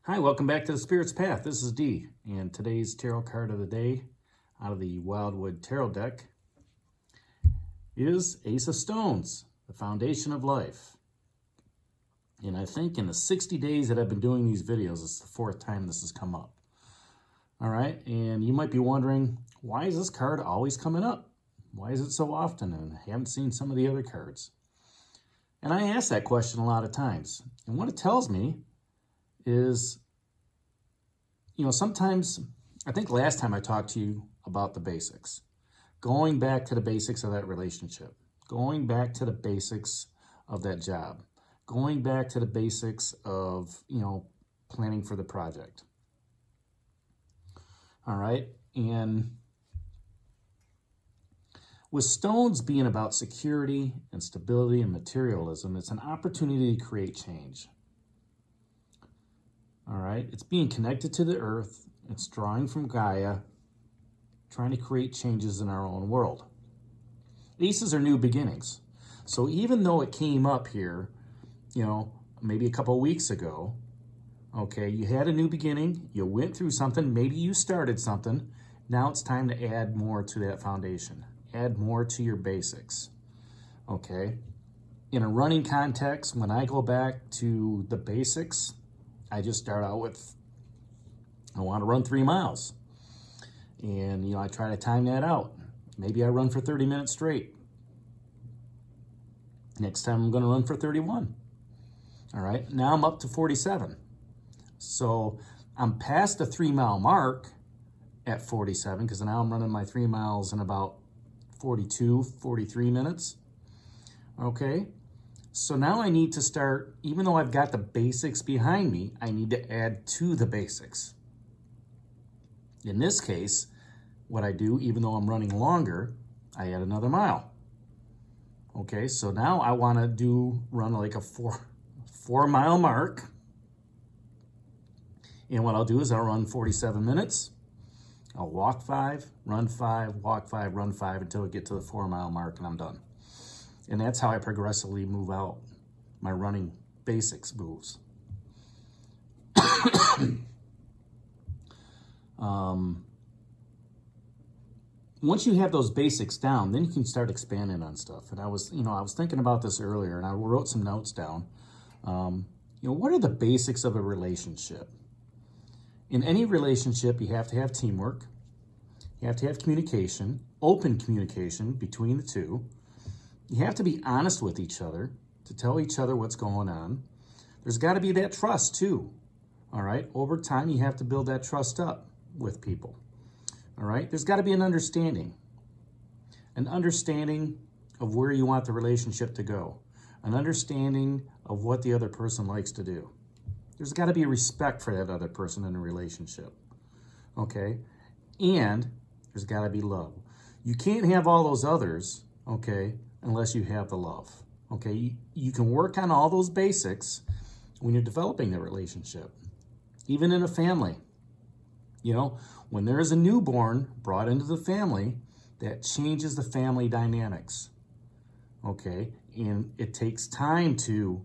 Hi, welcome back to the Spirit's Path. This is Dee, and today's tarot card of the day out of the Wildwood Tarot deck is Ace of Stones, the foundation of life. And I think in the 60 days that I've been doing these videos, it's the fourth time this has come up. All right, and you might be wondering, why is this card always coming up? Why is it so often? And I haven't seen some of the other cards. And I ask that question a lot of times. And what it tells me is, sometimes, I think last time I talked to you about the basics, going back to the basics of that relationship, going back to the basics of that job, going back to the basics of, planning for the project. All right. And with stones being about security and stability and materialism, it's an opportunity to create change. All right, it's being connected to the earth. It's drawing from Gaia, trying to create changes in our own world. Aces are new beginnings. So even though it came up here, maybe a couple of weeks ago, okay, you had a new beginning, you went through something, maybe you started something. Now it's time to add more to that foundation, add more to your basics, okay? In a running context, when I go back to the basics, I just start out with, I want to run 3 miles. And, I try to time that out. Maybe I run for 30 minutes straight. Next time I'm going to run for 31. All right, now I'm up to 47. So I'm past the 3 mile mark at 47 because now I'm running my 3 miles in about 42, 43 minutes. Okay. So now I need to start, even though I've got the basics behind me, I need to add to the basics. In this case, what I do, even though I'm running longer, I add another mile. Okay, so now I want to run like a four mile mark. And what I'll do is I'll run 47 minutes. I'll walk 5, run 5, walk 5, run 5 until I get to the 4 mile mark and I'm done. And that's how I progressively move out my running basics moves. Once you have those basics down, then you can start expanding on stuff. And I was thinking about this earlier, and I wrote some notes down. What are the basics of a relationship? In any relationship, you have to have teamwork. You have to have communication, open communication between the two. You have to be honest with each other to tell each other what's going on. There's got to be that trust too. All right. Over time, you have to build that trust up with people. All right. There's got to be an understanding of where you want the relationship to go, an understanding of what the other person likes to do. There's got to be a respect for that other person in a relationship. Okay. And there's got to be love. You can't have all those others, okay, unless you have the love. Okay, you can work on all those basics when you're developing the relationship. Even in a family, when there is a newborn brought into the family, that changes the family dynamics. Okay, and it takes time to,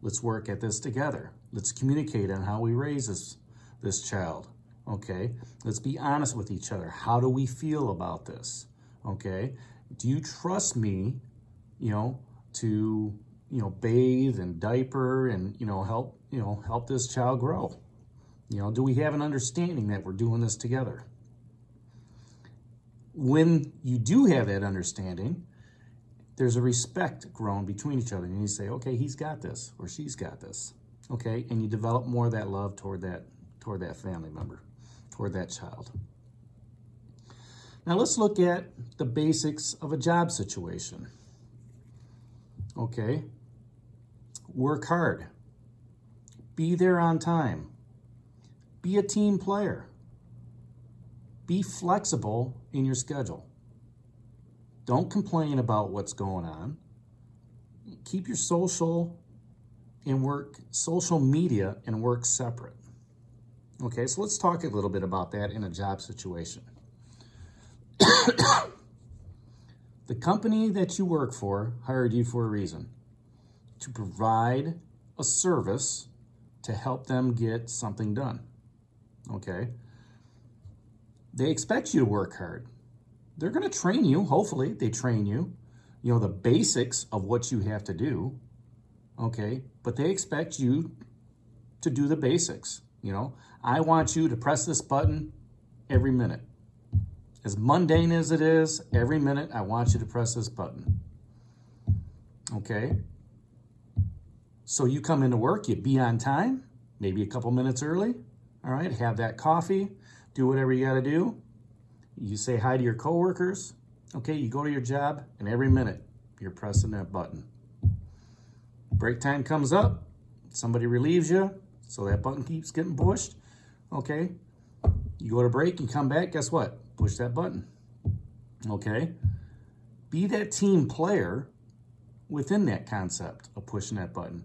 let's work at this together. Let's communicate on how we raise this child. Okay, let's be honest with each other. How do we feel about this? Okay, do you trust me, to, bathe and diaper and, help this child grow? Do we have an understanding that we're doing this together? When you do have that understanding, there's a respect grown between each other. And you say, okay, he's got this or she's got this. Okay, and you develop more of that love toward that family member, toward that child. Now let's look at the basics of a job situation. Okay, work hard, be there on time, be a team player, be flexible in your schedule. Don't complain about what's going on. Keep your social media and work separate. Okay, so let's talk a little bit about that in a job situation. The company that you work for hired you for a reason, to provide a service to help them get something done. Okay? They expect you to work hard. They're going to train you. Hopefully, they train you. You know, the basics of what you have to do. Okay? But they expect you to do the basics. You know, I want you to press this button every minute. As mundane as it is, every minute I want you to press this button. Okay? So you come into work, you be on time, maybe a couple minutes early. All right, have that coffee, do whatever you got to do. You say hi to your coworkers. Okay, you go to your job, and every minute you're pressing that button. Break time comes up, somebody relieves you, so that button keeps getting pushed. Okay, you go to break, you come back, guess what? Push that button. Okay, be that team player within that concept of pushing that button.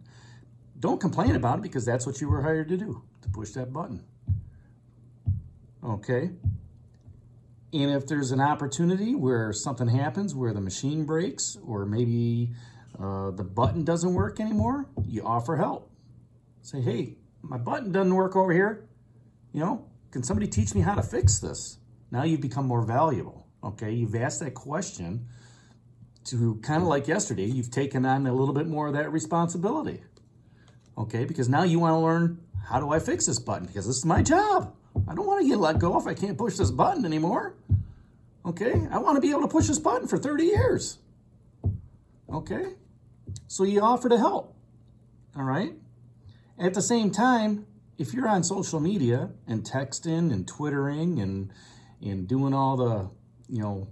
Don't complain about it because that's what you were hired to do, to push that button. Okay, and if there's an opportunity where something happens, where the machine breaks, or maybe the button doesn't work anymore, you offer help. Say, hey, my button doesn't work over here. You know, can somebody teach me how to fix this? Now you've become more valuable. Okay, you've asked that question to kind of like yesterday, you've taken on a little bit more of that responsibility. Okay, because now you want to learn, how do I fix this button? Because this is my job. I don't want to get let go if I can't push this button anymore. Okay, I want to be able to push this button for 30 years. Okay, so you offer to help. All right. At the same time, if you're on social media and texting and Twittering and doing all the, you know,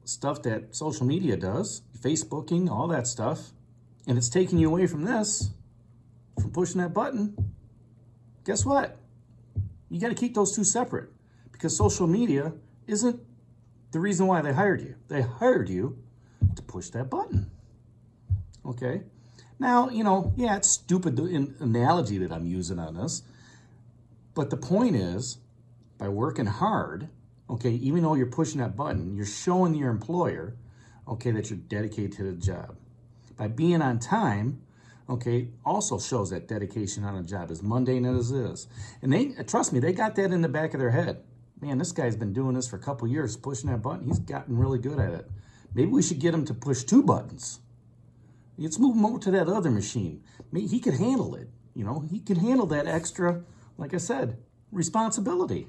stuff that social media does, Facebooking, all that stuff, and it's taking you away from this, from pushing that button, guess what? You got to keep those two separate, because social media isn't the reason why they hired you. They hired you to push that button. Okay? Now, you know, yeah, it's stupid analogy that I'm using on this, but the point is, by working hard, okay, even though you're pushing that button, you're showing your employer, okay, that you're dedicated to the job. By being on time, okay, also shows that dedication on a job, as mundane as it is. And they, trust me, they got that in the back of their head. Man, this guy's been doing this for a couple years, pushing that button. He's gotten really good at it. Maybe we should get him to push 2 buttons. Let's move him over to that other machine. Maybe he could handle it. You know, he can handle that extra, like I said, responsibility.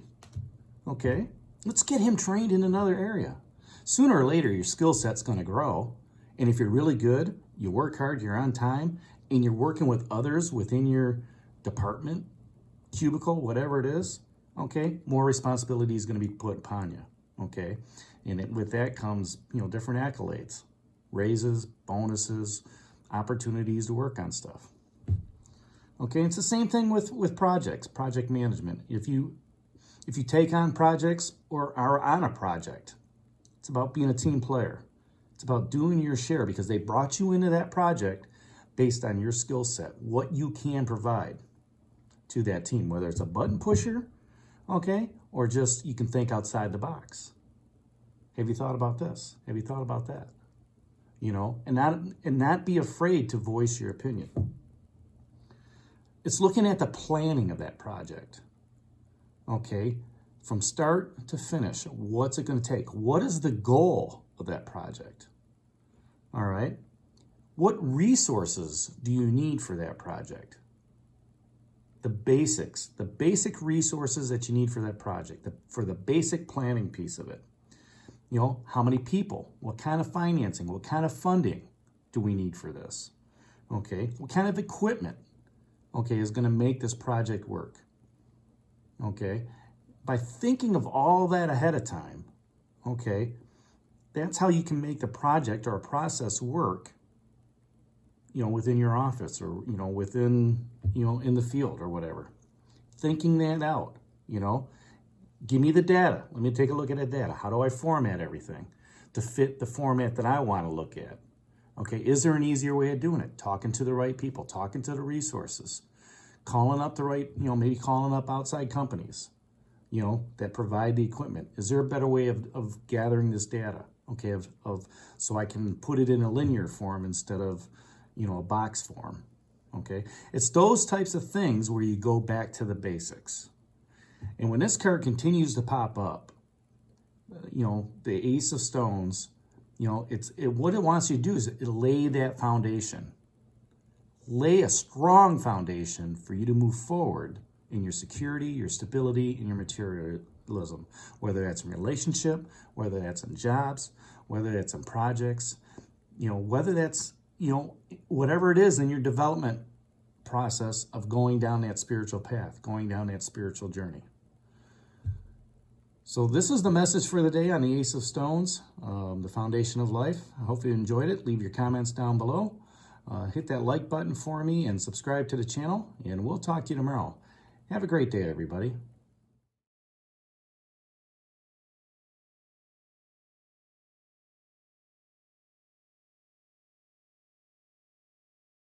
Okay, let's get him trained in another area. Sooner or later, your skill set's going to grow. And if you're really good, you work hard, you're on time, and you're working with others within your department, cubicle, whatever it is, okay, more responsibility is going to be put upon you, okay? And with that comes, you know, different accolades, raises, bonuses, opportunities to work on stuff. Okay, it's the same thing with projects, project management. If you take on projects or are on a project, it's about being a team player. It's about doing your share, because they brought you into that project based on your skill set, what you can provide to that team, whether it's a button pusher, okay, or just you can think outside the box. Have you thought about this? Have you thought about that? You know, and not be afraid to voice your opinion. It's looking at the planning of that project, okay, from start to finish. What's it going to take? What is the goal of that project? All right. What resources do you need for that project? The basics, the basic resources that you need for that project, for the basic planning piece of it. You know, how many people? What kind of financing? What kind of funding do we need for this? Okay. What kind of equipment, okay, is going to make this project work? Okay. By thinking of all that ahead of time, okay, that's how you can make the project or a process work, you know, within your office, or, you know, within, you know, in the field or whatever. Thinking that out, you know, give me the data. Let me take a look at that data. How do I format everything to fit the format that I want to look at? Okay, is there an easier way of doing it? Talking to the right people, talking to the resources, calling up the right, you know, maybe calling up outside companies, you know, that provide the equipment. Is there a better way of gathering this data? Okay, so I can put it in a linear form instead of, you know, a box form. okay? It's those types of things where you go back to the basics. And when this card continues to pop up, you know, the Ace of Stones, you know, what it wants you to do is lay that foundation. Lay a strong foundation for you to move forward in your security, your stability, and your materialism. Whether that's in relationship, whether that's in jobs, whether that's in projects, you know, whether that's, you know, whatever it is in your development process of going down that spiritual path, going down that spiritual journey. So this is the message for the day on the Ace of Stones, the foundation of life. I hope you enjoyed it. Leave your comments down below. Hit that like button for me and subscribe to the channel, and we'll talk to you tomorrow. Have a great day, everybody.